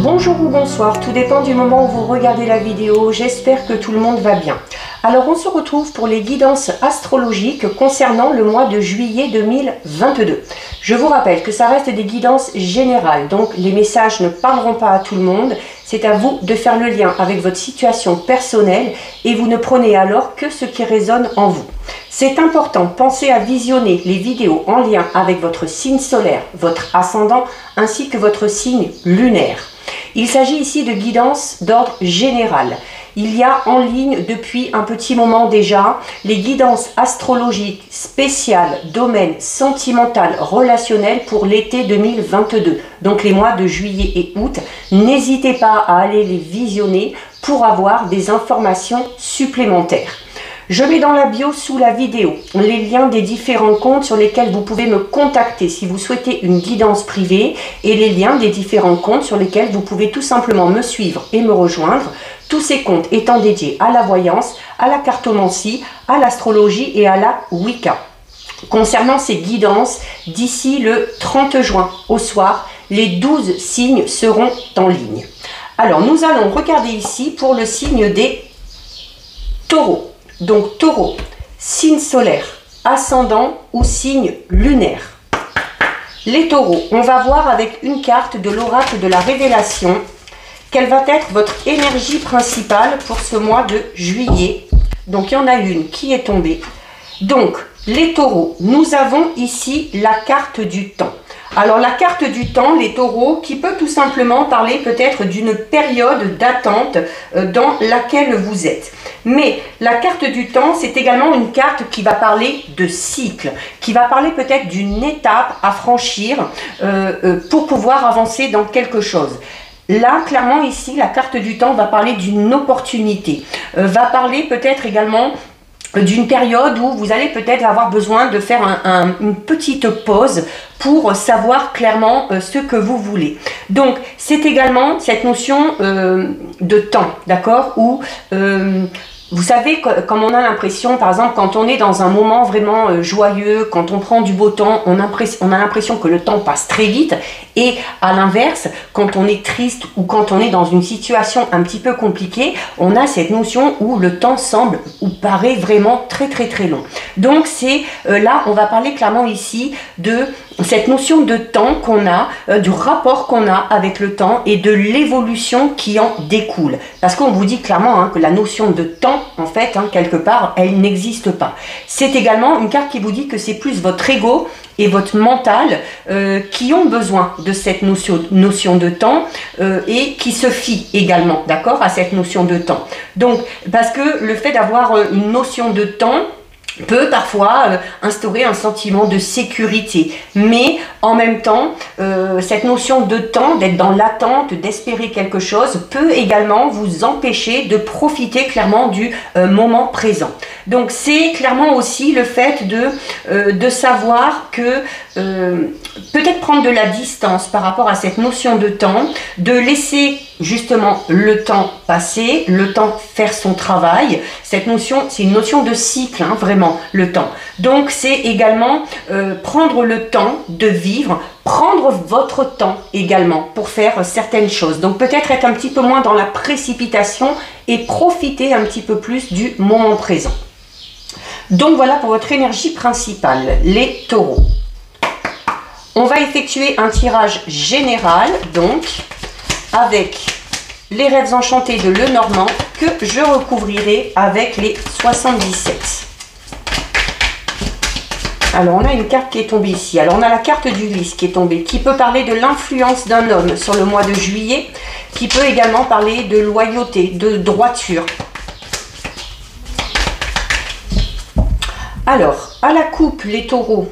Bonjour ou bonsoir, tout dépend du moment où vous regardez la vidéo, j'espère que tout le monde va bien. Alors on se retrouve pour les guidances astrologiques concernant le mois de juillet 2022. Je vous rappelle que ça reste des guidances générales, donc les messages ne parleront pas à tout le monde, c'est à vous de faire le lien avec votre situation personnelle et vous ne prenez alors que ce qui résonne en vous. C'est important, pensez à visionner les vidéos en lien avec votre signe solaire, votre ascendant ainsi que votre signe lunaire. Il s'agit ici de guidances d'ordre général. Il y a en ligne depuis un petit moment déjà les guidances astrologiques spéciales domaine sentimental relationnel pour l'été 2022, donc les mois de juillet et août. N'hésitez pas à aller les visionner pour avoir des informations supplémentaires. Je mets dans la bio sous la vidéo les liens des différents comptes sur lesquels vous pouvez me contacter si vous souhaitez une guidance privée et les liens des différents comptes sur lesquels vous pouvez tout simplement me suivre et me rejoindre. Tous ces comptes étant dédiés à la voyance, à la cartomancie, à l'astrologie et à la Wicca. Concernant ces guidances, d'ici le 30 juin au soir, les 12 signes seront en ligne. Alors nous allons regarder ici pour le signe des taureaux. Donc taureau, signe solaire, ascendant ou signe lunaire. Les taureaux, on va voir avec une carte de l'oracle de la révélation quelle va être votre énergie principale pour ce mois de juillet. Donc il y en a une qui est tombée. Donc les taureaux, nous avons ici la carte du temps. Alors la carte du temps, les taureaux, qui peut tout simplement parler peut-être d'une période d'attente dans laquelle vous êtes. Mais la carte du temps, c'est également une carte qui va parler de cycle, qui va parler peut-être d'une étape à franchir pour pouvoir avancer dans quelque chose. Là, clairement, ici, la carte du temps va parler d'une opportunité, va parler peut-être également d'une période où vous allez peut-être avoir besoin de faire une petite pause pour savoir clairement ce que vous voulez. Donc, c'est également cette notion de temps, d'accord, où vous savez, comme on a l'impression, par exemple, quand on est dans un moment vraiment joyeux, quand on prend du beau temps, on a l'impression que le temps passe très vite. Et à l'inverse, quand on est triste ou quand on est dans une situation un petit peu compliquée, on a cette notion où le temps semble ou paraît vraiment très très très long. Donc c'est là, on va parler clairement ici de cette notion de temps qu'on a, du rapport qu'on a avec le temps et de l'évolution qui en découle. Parce qu'on vous dit clairement que la notion de temps, en fait, quelque part, elle n'existe pas. C'est également une carte qui vous dit que c'est plus votre ego et votre mental qui ont besoin de cette notion de temps et qui se fient également, d'accord, à cette notion de temps. Donc, parce que le fait d'avoir une notion de temps peut parfois instaurer un sentiment de sécurité, mais en même temps, cette notion de temps, d'être dans l'attente, d'espérer quelque chose, peut également vous empêcher de profiter clairement du moment présent. Donc c'est clairement aussi le fait de savoir que peut-être prendre de la distance par rapport à cette notion de temps, de laisser justement le temps passer, le temps faire son travail. Cette notion, c'est une notion de cycle, vraiment, le temps. Donc c'est également prendre le temps de vivre, prendre votre temps également pour faire certaines choses. Donc peut-être être un petit peu moins dans la précipitation et profiter un petit peu plus du moment présent. Donc voilà pour votre énergie principale, les taureaux. On va effectuer un tirage général, donc, avec les rêves enchantés de Lenormand, que je recouvrirai avec les 77. Alors, on a une carte qui est tombée ici. Alors, on a la carte du lys qui est tombée, qui peut parler de l'influence d'un homme sur le mois de juillet, qui peut également parler de loyauté, de droiture. Alors, à la coupe, les taureaux.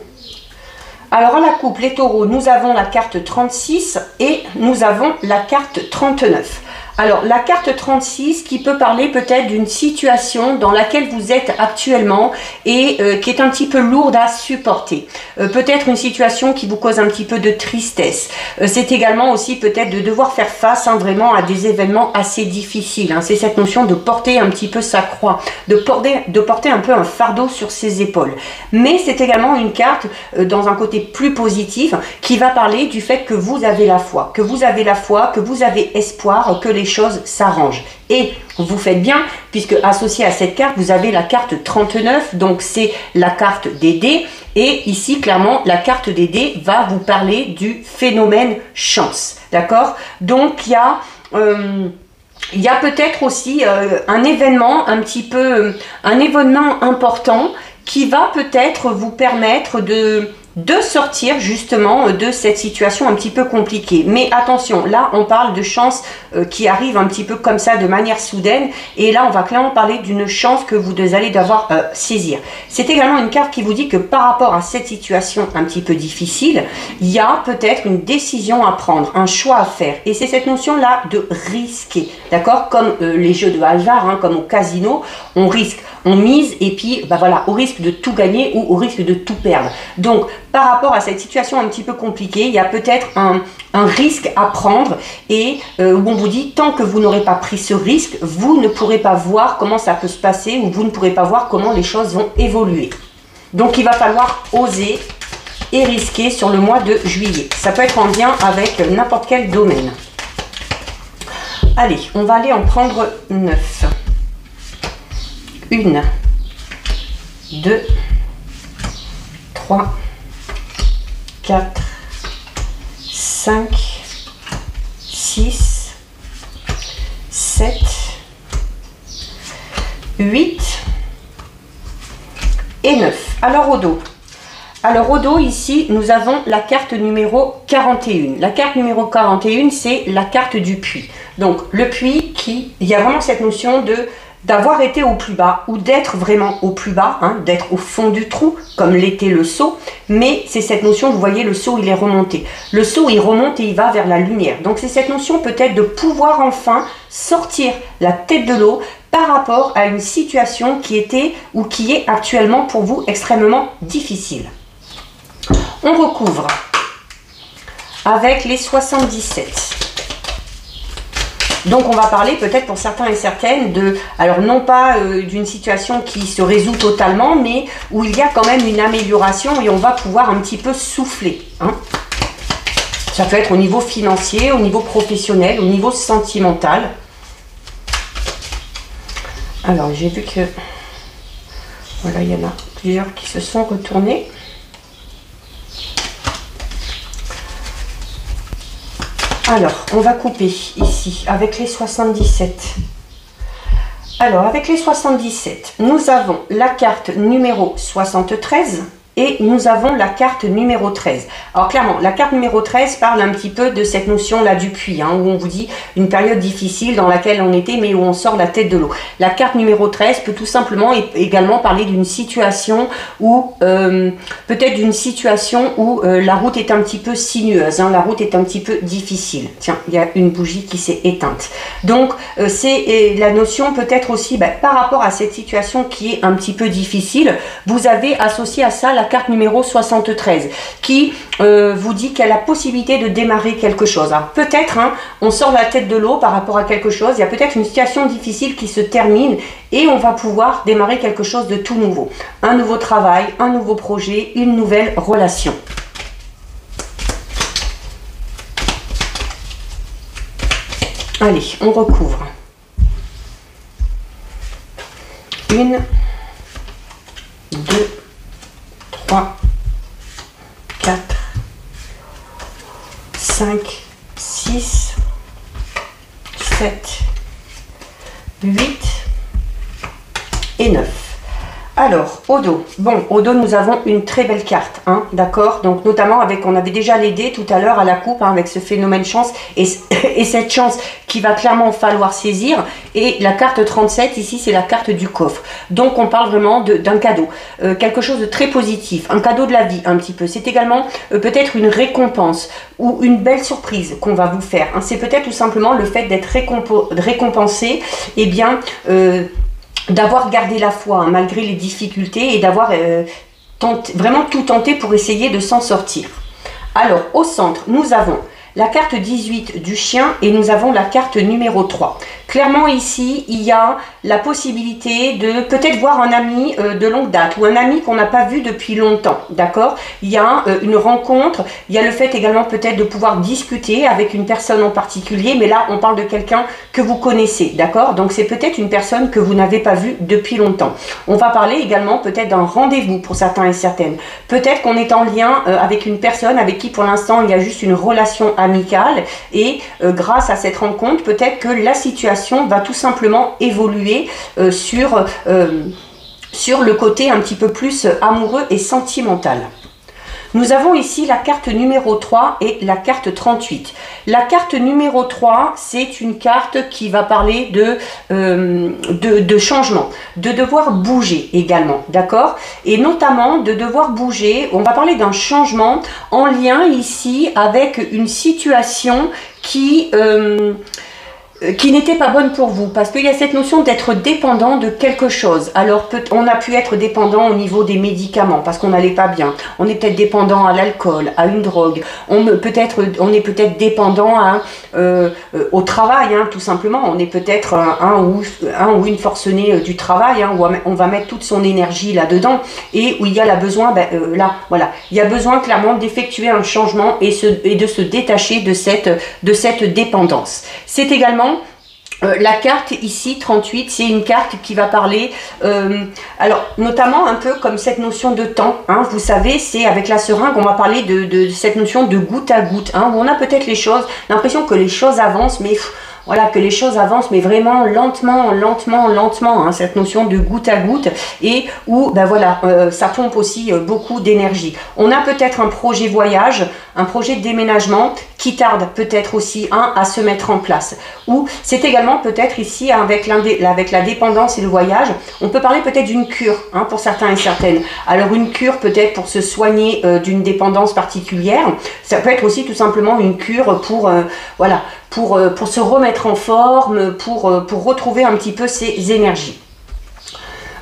Alors, à la coupe, les taureaux, nous avons la carte 36 et nous avons la carte 39. Alors, la carte 36 qui peut parler peut-être d'une situation dans laquelle vous êtes actuellement et qui est un petit peu lourde à supporter. Peut-être une situation qui vous cause un petit peu de tristesse. C'est également aussi peut-être de devoir faire face vraiment à des événements assez difficiles. C'est cette notion de porter un petit peu sa croix, de porter un peu un fardeau sur ses épaules. Mais c'est également une carte dans un côté plus positif qui va parler du fait que vous avez la foi, que vous avez espoir, que les choses s'arrangent. Et vous faites bien, puisque associé à cette carte, vous avez la carte 39, donc c'est la carte des dés. Et ici, clairement, la carte des dés va vous parler du phénomène chance. D'accord? Donc, il y a peut-être aussi un événement un événement important qui va peut-être vous permettre de sortir justement de cette situation un petit peu compliquée. Mais attention, là on parle de chance qui arrive un petit peu comme ça de manière soudaine, et là on va clairement parler d'une chance que vous allez devoir saisir. C'est également une carte qui vous dit que par rapport à cette situation un petit peu difficile, il y a peut-être une décision à prendre, un choix à faire, et c'est cette notion là de risquer, d'accord, comme les jeux de hasard, comme au casino, on risque, on mise, et puis voilà, au risque de tout gagner ou au risque de tout perdre. Donc par rapport à cette situation un petit peu compliquée, il y a peut-être un risque à prendre, et où on vous dit, tant que vous n'aurez pas pris ce risque, vous ne pourrez pas voir comment ça peut se passer, ou vous ne pourrez pas voir comment les choses vont évoluer. Donc il va falloir oser et risquer sur le mois de juillet. Ça peut être en lien avec n'importe quel domaine. Allez, on va aller en prendre 9. 1, 2, 3, 4, 5, 6, 7, 8 et 9. Alors au dos, ici, nous avons la carte numéro 41. La carte numéro 41, c'est la carte du puits. Donc le puits, il y a vraiment cette notion d'avoir été au plus bas, ou d'être vraiment au plus bas, d'être au fond du trou, comme l'était le seau, mais c'est cette notion, vous voyez, le seau il est remonté. Le seau il remonte et il va vers la lumière. Donc c'est cette notion peut-être de pouvoir enfin sortir la tête de l'eau par rapport à une situation qui était ou qui est actuellement pour vous extrêmement difficile. On recouvre avec les 77. Donc on va parler peut-être pour certains et certaines alors non pas d'une situation qui se résout totalement, mais où il y a quand même une amélioration et on va pouvoir un petit peu souffler. Ça peut être au niveau financier, au niveau professionnel, au niveau sentimental. Alors j'ai vu que, voilà, il y en a plusieurs qui se sont retournés. Alors, on va couper ici avec les 77. Alors, avec les 77, nous avons la carte numéro 73 et nous avons la carte numéro 13. Alors, clairement, la carte numéro 13 parle un petit peu de cette notion-là du puits, où on vous dit une période difficile dans laquelle on était, mais où on sort la tête de l'eau. La carte numéro 13 peut tout simplement également parler d'une situation où, peut-être d'une situation où la route est un petit peu sinueuse, la route est un petit peu difficile. Tiens, il y a une bougie qui s'est éteinte. Donc, c'est la notion peut-être aussi, par rapport à cette situation qui est un petit peu difficile, vous avez associé à ça la carte numéro 73 qui vous dit qu'il y a la possibilité de démarrer quelque chose. Peut-être on sort la tête de l'eau par rapport à quelque chose, il y a peut-être une situation difficile qui se termine et on va pouvoir démarrer quelque chose de tout nouveau. Un nouveau travail, un nouveau projet, une nouvelle relation. Allez, on recouvre. 1, 2, 3, 4, 5, 6, 7, 8 et 9. Alors, au dos. Bon, au dos, nous avons une très belle carte, hein, d'accord? Donc, notamment avec, on avait déjà les dés tout à l'heure à la coupe, hein, avec ce phénomène chance et cette chance qui va clairement falloir saisir. Et la carte 37, ici, c'est la carte du coffre. Donc, on parle vraiment d'un cadeau, quelque chose de très positif, un cadeau de la vie, un petit peu. C'est également peut-être une récompense ou une belle surprise qu'on va vous faire, hein. C'est peut-être tout simplement le fait d'être récompensé, eh bien, d'avoir gardé la foi, hein, malgré les difficultés et d'avoir vraiment tout tenté pour essayer de s'en sortir. Alors, au centre, nous avons la carte 18 du chien et nous avons la carte numéro 3. Clairement ici, il y a la possibilité de peut-être voir un ami de longue date ou un ami qu'on n'a pas vu depuis longtemps, d'accord? Il y a une rencontre, il y a le fait également peut-être de pouvoir discuter avec une personne en particulier, mais là on parle de quelqu'un que vous connaissez, d'accord? Donc c'est peut-être une personne que vous n'avez pas vue depuis longtemps. On va parler également peut-être d'un rendez-vous pour certains et certaines. Peut-être qu'on est en lien avec une personne avec qui pour l'instant il y a juste une relation amicale et grâce à cette rencontre, peut-être que la situation va tout simplement évoluer sur le côté un petit peu plus amoureux et sentimental. Nous avons ici la carte numéro 3 et la carte 38. La carte numéro 3, c'est une carte qui va parler de changement, de devoir bouger également, d'accord? Et notamment de devoir bouger, on va parler d'un changement en lien ici avec une situation qui n'était pas bonne pour vous, parce qu'il y a cette notion d'être dépendant de quelque chose. Alors on a pu être dépendant au niveau des médicaments parce qu'on n'allait pas bien, on est peut-être dépendant à l'alcool, à une drogue, on est peut-être dépendant au travail, hein, tout simplement. On est peut-être un ou une forcenée du travail, hein, où on va mettre toute son énergie là-dedans et où il y a besoin, voilà, il y a besoin clairement d'effectuer un changement et de se détacher de cette dépendance. C'est également la carte ici 38, c'est une carte qui va parler alors notamment un peu comme cette notion de temps, hein, vous savez, c'est avec la seringue on va parler de cette notion de goutte à goutte, hein, où on a peut-être l'impression que les choses avancent, mais voilà, que les choses avancent, mais vraiment lentement, hein, cette notion de goutte à goutte, et où, ça pompe aussi beaucoup d'énergie. On a peut-être un projet voyage, un projet de déménagement qui tarde peut-être aussi à se mettre en place. Ou c'est également peut-être ici, avec la dépendance et le voyage, on peut parler peut-être d'une cure, hein, pour certains et certaines. Alors une cure peut-être pour se soigner d'une dépendance particulière, ça peut être aussi tout simplement une cure pour se remettre en forme, pour retrouver un petit peu ses énergies.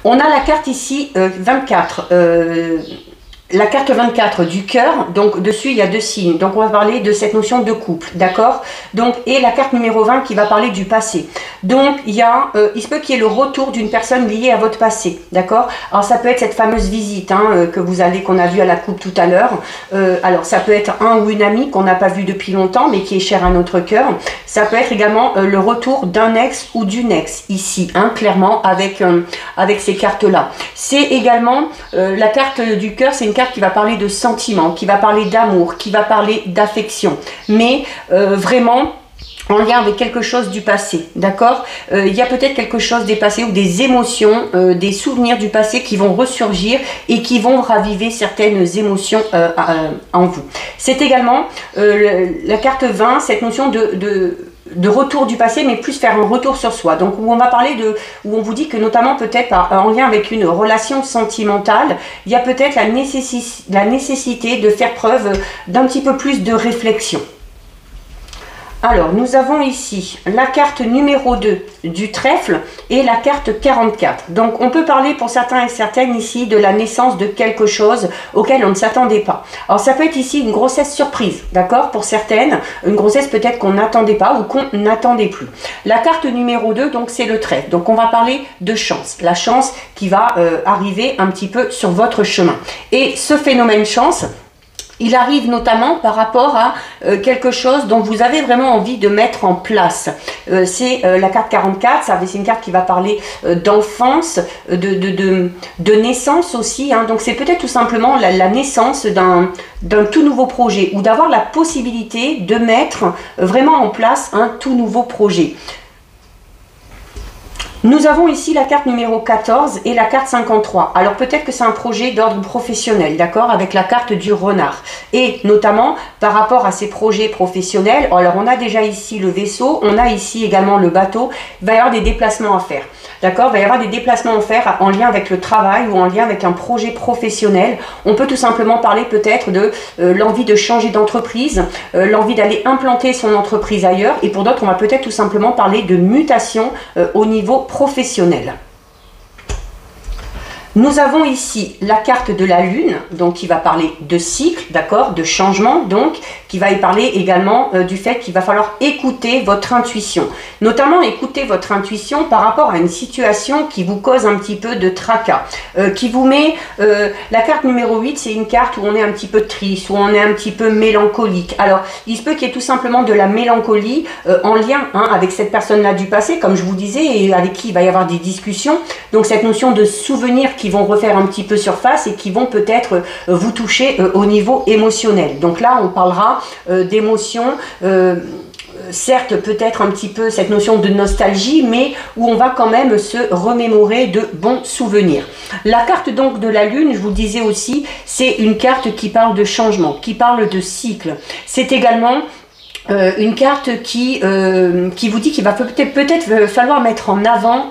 On a la carte ici 24, la carte 24 du cœur, donc dessus il y a deux signes, donc on va parler de cette notion de couple, d'accord? Donc, et la carte numéro 20 qui va parler du passé. Donc il se peut qu'il y ait le retour d'une personne liée à votre passé, d'accord? Alors ça peut être cette fameuse visite, hein, qu'on a vue à la coupe tout à l'heure. Alors ça peut être un ou une amie qu'on n'a pas vu depuis longtemps mais qui est chère à notre cœur. Ça peut être également le retour d'un ex ou d'une ex ici, hein, clairement avec ces cartes là. C'est également la carte du cœur, c'est une carte qui va parler de sentiments, qui va parler d'amour, qui va parler d'affection, mais vraiment en lien avec quelque chose du passé, d'accord? Il y a peut-être quelque chose des passés ou des émotions, des souvenirs du passé qui vont ressurgir et qui vont raviver certaines émotions en vous. C'est également la carte 20, cette notion de retour du passé, mais plus faire un retour sur soi. Donc où on va parler où on vous dit que notamment peut-être en lien avec une relation sentimentale, il y a peut-être la nécessité de faire preuve d'un petit peu plus de réflexion. Alors, nous avons ici la carte numéro 2 du trèfle et la carte 44. Donc, on peut parler pour certains et certaines ici de la naissance de quelque chose auquel on ne s'attendait pas. Alors, ça peut être ici une grossesse surprise, d'accord? Pour certaines, une grossesse peut-être qu'on n'attendait pas ou qu'on n'attendait plus. La carte numéro 2, donc, c'est le trèfle. Donc, on va parler de chance. La chance qui va arriver un petit peu sur votre chemin. Et ce phénomène chance, il arrive notamment par rapport à quelque chose dont vous avez vraiment envie de mettre en place. C'est la carte 44, c'est une carte qui va parler d'enfance, de naissance aussi, hein. Donc c'est peut-être tout simplement la naissance d'un tout nouveau projet ou d'avoir la possibilité de mettre vraiment en place un tout nouveau projet. Nous avons ici la carte numéro 14 et la carte 53. Alors peut-être que c'est un projet d'ordre professionnel, d'accord, avec la carte du renard. Et notamment par rapport à ces projets professionnels, alors on a déjà ici le vaisseau, on a ici également le bateau, il va y avoir des déplacements à faire. D'accord, il va y avoir des déplacements à faire en lien avec le travail ou en lien avec un projet professionnel. On peut tout simplement parler peut-être de l'envie de changer d'entreprise, l'envie d'aller implanter son entreprise ailleurs. Et pour d'autres, on va peut-être tout simplement parler de mutation au niveau professionnel. Nous avons ici la carte de la Lune, donc qui va parler de cycle, d'accord, de changement, donc qui va y parler également du fait qu'il va falloir écouter votre intuition. Notamment écouter votre intuition par rapport à une situation qui vous cause un petit peu de tracas, qui vous met, la carte numéro 8, c'est une carte où on est un petit peu triste, où on est un petit peu mélancolique. Alors, il se peut qu'il y ait tout simplement de la mélancolie en lien avec cette personne-là du passé, comme je vous disais, et avec qui il va y avoir des discussions. Donc, cette notion de souvenir qui vont refaire un petit peu surface et qui vont peut-être vous toucher au niveau émotionnel. Donc là, on parlera d'émotions, certes peut-être un petit peu cette notion de nostalgie, mais où on va quand même se remémorer de bons souvenirs. La carte donc de la Lune, je vous disais aussi, c'est une carte qui parle de changement, qui parle de cycle. C'est également une carte qui vous dit qu'il va peut-être falloir mettre en avant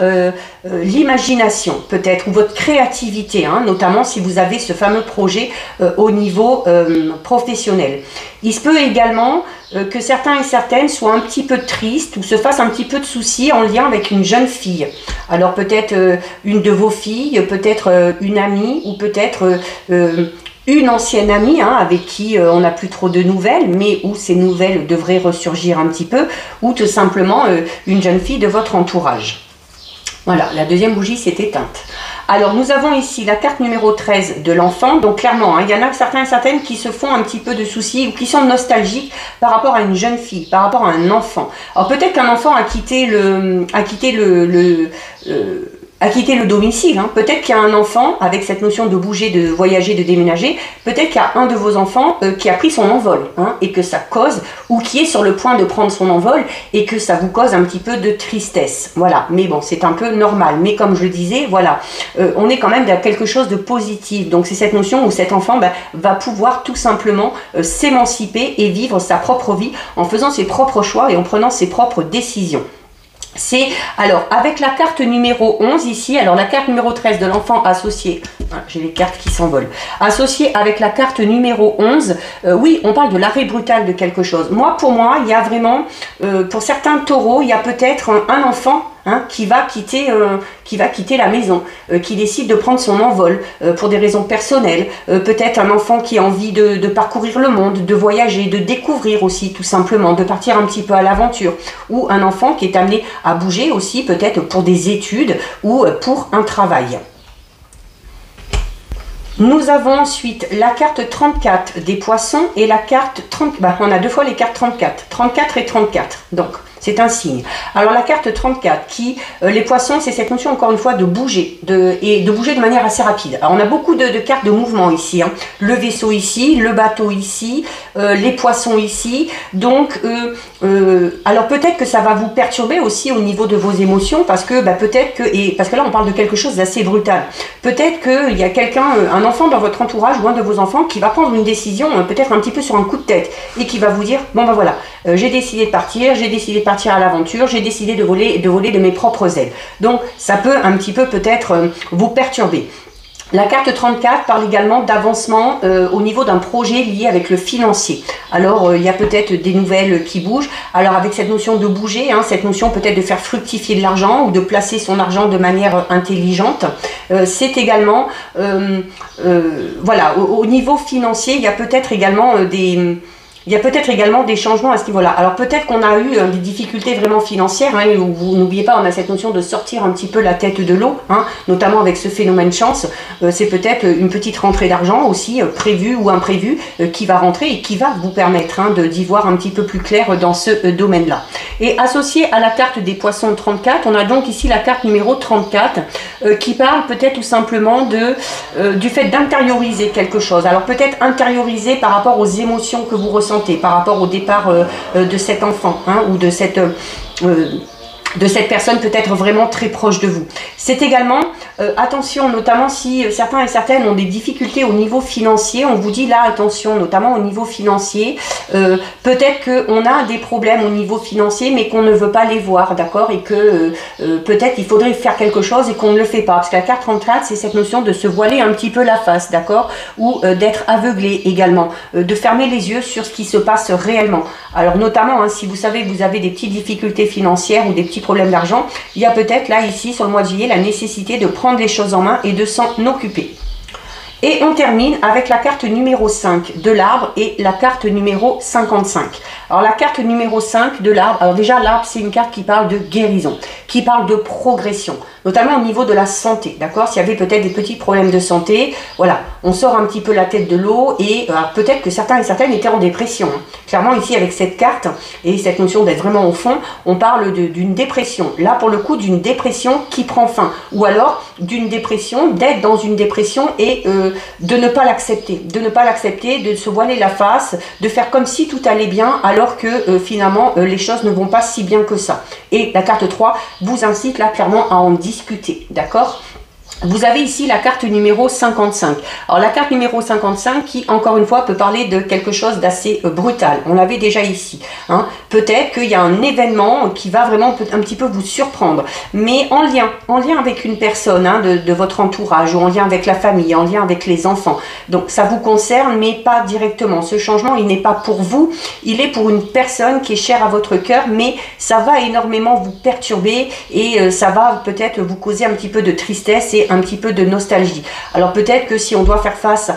l'imagination, peut-être, ou votre créativité, hein, notamment si vous avez ce fameux projet au niveau professionnel. Il se peut également que certains et certaines soient un petit peu tristes ou se fassent un petit peu de soucis en lien avec une jeune fille. Alors peut-être une de vos filles, peut-être une amie, ou peut-être une ancienne amie avec qui on n'a plus trop de nouvelles, mais où ces nouvelles devraient ressurgir un petit peu, ou tout simplement une jeune fille de votre entourage. Voilà, la deuxième bougie s'est éteinte. Alors, nous avons ici la carte numéro 13 de l'enfant. Donc, clairement, il y en a certains et certaines qui se font un petit peu de soucis ou qui sont nostalgiques par rapport à une jeune fille, par rapport à un enfant. Alors, peut-être qu'un enfant a quitté le domicile, hein. Peut-être qu'il y a un enfant, avec cette notion de bouger, de voyager, de déménager, peut-être qu'il y a un de vos enfants qui a pris son envol, hein, et que ça cause, ou qui est sur le point de prendre son envol, et que ça vous cause un petit peu de tristesse. Voilà, mais bon, c'est un peu normal. Mais comme je le disais, voilà, on est quand même dans quelque chose de positif. Donc c'est cette notion où cet enfant va pouvoir tout simplement s'émanciper et vivre sa propre vie en faisant ses propres choix et en prenant ses propres décisions. C'est, alors, avec la carte numéro 11 ici, alors la carte numéro 13 de l'enfant associée, j'ai les cartes qui s'envolent, associée avec la carte numéro 11, oui, on parle de l'arrêt brutal de quelque chose. Pour moi, il y a vraiment, pour certains taureaux, il y a peut-être un enfant qui va quitter la maison, qui décide de prendre son envol pour des raisons personnelles, peut-être un enfant qui a envie de parcourir le monde, de voyager, de découvrir aussi tout simplement, de partir un petit peu à l'aventure, ou un enfant qui est amené à bouger aussi peut-être pour des études ou pour un travail. Nous avons ensuite la carte 34 des poissons et la carte 30, on a deux fois les cartes 34 et 34, donc c'est un signe. Alors la carte 34 qui, les poissons, c'est cette notion encore une fois de bouger, et de bouger de manière assez rapide. Alors on a beaucoup de cartes de mouvement ici, hein. Le vaisseau ici, le bateau ici, les poissons ici, donc alors peut-être que ça va vous perturber aussi au niveau de vos émotions, parce que peut-être que, parce que là on parle de quelque chose d'assez brutal, peut-être qu'il y a quelqu'un, un enfant dans votre entourage ou un de vos enfants qui va prendre une décision peut-être un petit peu sur un coup de tête, et qui va vous dire, bon voilà, j'ai décidé de partir, à l'aventure, j'ai décidé de voler de mes propres ailes. Donc ça peut un petit peu peut-être vous perturber. La carte 34 parle également d'avancement au niveau d'un projet lié avec le financier. Alors il y a peut-être des nouvelles qui bougent. Alors avec cette notion de bouger, cette notion peut-être de faire fructifier de l'argent ou de placer son argent de manière intelligente, c'est également, voilà, au niveau financier, il y a peut-être également des changements à ce niveau-là. Alors peut-être qu'on a eu des difficultés vraiment financières, où vous n'oubliez pas, on a cette notion de sortir un petit peu la tête de l'eau, notamment avec ce phénomène chance. C'est peut-être une petite rentrée d'argent aussi, prévue ou imprévue, qui va rentrer et qui va vous permettre d'y voir un petit peu plus clair dans ce domaine-là. Et associé à la carte des poissons 34, on a donc ici la carte numéro 34, qui parle peut-être tout simplement du fait d'intérioriser quelque chose. Alors peut-être intérioriser par rapport aux émotions que vous ressentez, par rapport au départ de cet enfant, ou de cette de cette personne peut-être vraiment très proche de vous. C'est également, attention, notamment si certains et certaines ont des difficultés au niveau financier, on vous dit là, attention, notamment au niveau financier, peut-être qu'on a des problèmes au niveau financier, mais qu'on ne veut pas les voir, d'accord, et que peut-être il faudrait faire quelque chose et qu'on ne le fait pas, parce que la carte 34, c'est cette notion de se voiler un petit peu la face, d'accord, ou d'être aveuglé également, de fermer les yeux sur ce qui se passe réellement. Alors notamment, hein, si vous savez que vous avez des petites difficultés financières ou des petits problèmes d'argent, il y a peut-être là, ici, sur le mois de juillet, la nécessité de prendre les choses en main et de s'en occuper. Et on termine avec la carte numéro 5 de l'arbre et la carte numéro 55. Alors la carte numéro 5 de l'arbre, alors déjà l'arbre c'est une carte qui parle de guérison, qui parle de progression, notamment au niveau de la santé, d'accord? S'il y avait peut-être des petits problèmes de santé, voilà, on sort un petit peu la tête de l'eau et peut-être que certains et certaines étaient en dépression. Hein. Clairement ici avec cette carte et cette notion d'être vraiment au fond, on parle d'une dépression. Là pour le coup d'une dépression qui prend fin, ou alors d'une dépression, d'être dans une dépression et de ne pas l'accepter, de se voiler la face, de faire comme si tout allait bien alors que finalement les choses ne vont pas si bien que ça. Et la carte 3 vous incite là clairement à en discuter, d'accord ? Vous avez ici la carte numéro 55. Alors la carte numéro 55 qui, encore une fois, peut parler de quelque chose d'assez brutal. On l'avait déjà ici. Hein. Peut-être qu'il y a un événement qui va vraiment un petit peu vous surprendre. Mais en lien avec une personne hein, de votre entourage, ou en lien avec la famille, en lien avec les enfants. Donc ça vous concerne, mais pas directement. Ce changement, il n'est pas pour vous. Il est pour une personne qui est chère à votre cœur, mais ça va énormément vous perturber et ça va peut-être vous causer un petit peu de tristesse et un petit peu de nostalgie. Alors peut-être que si on doit faire face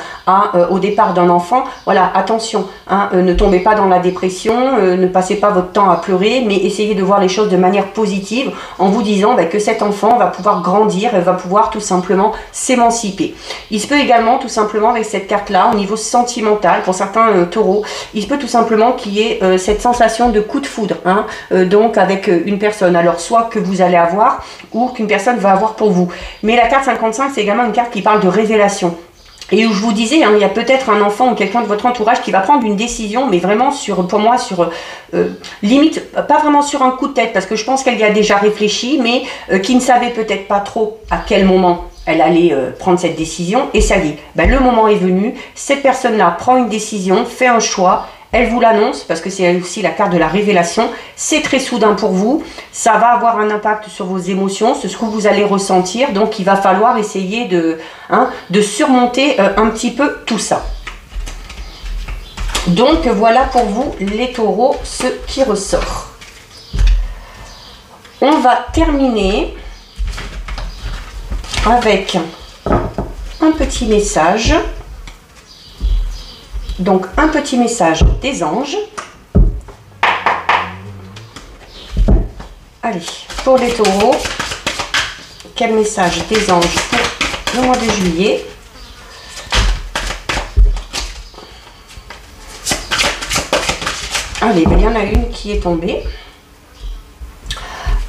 au départ d'un enfant, voilà, attention, hein, ne tombez pas dans la dépression, ne passez pas votre temps à pleurer, mais essayez de voir les choses de manière positive en vous disant que cet enfant va pouvoir grandir et va pouvoir tout simplement s'émanciper. Il se peut également tout simplement avec cette carte-là, au niveau sentimental, pour certains taureaux, il se peut tout simplement qu'il y ait cette sensation de coup de foudre, hein, donc avec une personne, alors soit que vous allez avoir ou qu'une personne va avoir pour vous. Mais la carte 55, c'est également une carte qui parle de révélation. Et où je vous disais, hein, il y a peut-être un enfant ou quelqu'un de votre entourage qui va prendre une décision, mais vraiment pour moi, limite, pas vraiment sur un coup de tête, parce que je pense qu'elle y a déjà réfléchi, mais qui ne savait peut-être pas trop à quel moment elle allait prendre cette décision. Et ça y est, le moment est venu, cette personne-là prend une décision, fait un choix, elle vous l'annonce, parce que c'est aussi la carte de la révélation, c'est très soudain pour vous, ça va avoir un impact sur vos émotions, c'est ce que vous allez ressentir, donc il va falloir essayer de surmonter un petit peu tout ça. Donc voilà pour vous les taureaux, ce qui ressort. On va terminer avec un petit message. Donc, un petit message des anges. Allez, pour les taureaux, quel message des anges pour le mois de juillet? Allez, il y en a une qui est tombée.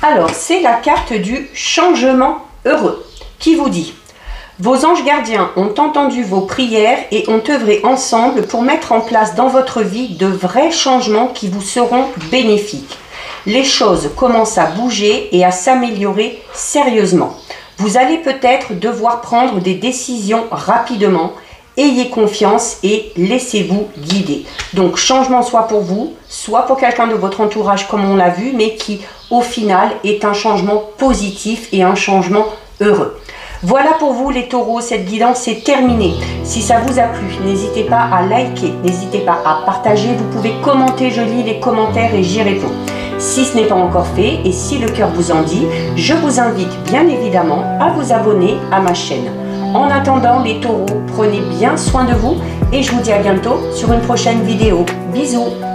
Alors, c'est la carte du changement heureux qui vous dit: vos anges gardiens ont entendu vos prières et ont œuvré ensemble pour mettre en place dans votre vie de vrais changements qui vous seront bénéfiques. Les choses commencent à bouger et à s'améliorer sérieusement. Vous allez peut-être devoir prendre des décisions rapidement. Ayez confiance et laissez-vous guider. Donc, changement soit pour vous, soit pour quelqu'un de votre entourage comme on l'a vu, mais qui au final est un changement positif et un changement heureux. Voilà pour vous les taureaux, cette guidance est terminée. Si ça vous a plu, n'hésitez pas à liker, n'hésitez pas à partager, vous pouvez commenter, je lis les commentaires et j'y réponds. Si ce n'est pas encore fait et si le cœur vous en dit, je vous invite bien évidemment à vous abonner à ma chaîne. En attendant les taureaux, prenez bien soin de vous et je vous dis à bientôt sur une prochaine vidéo. Bisous!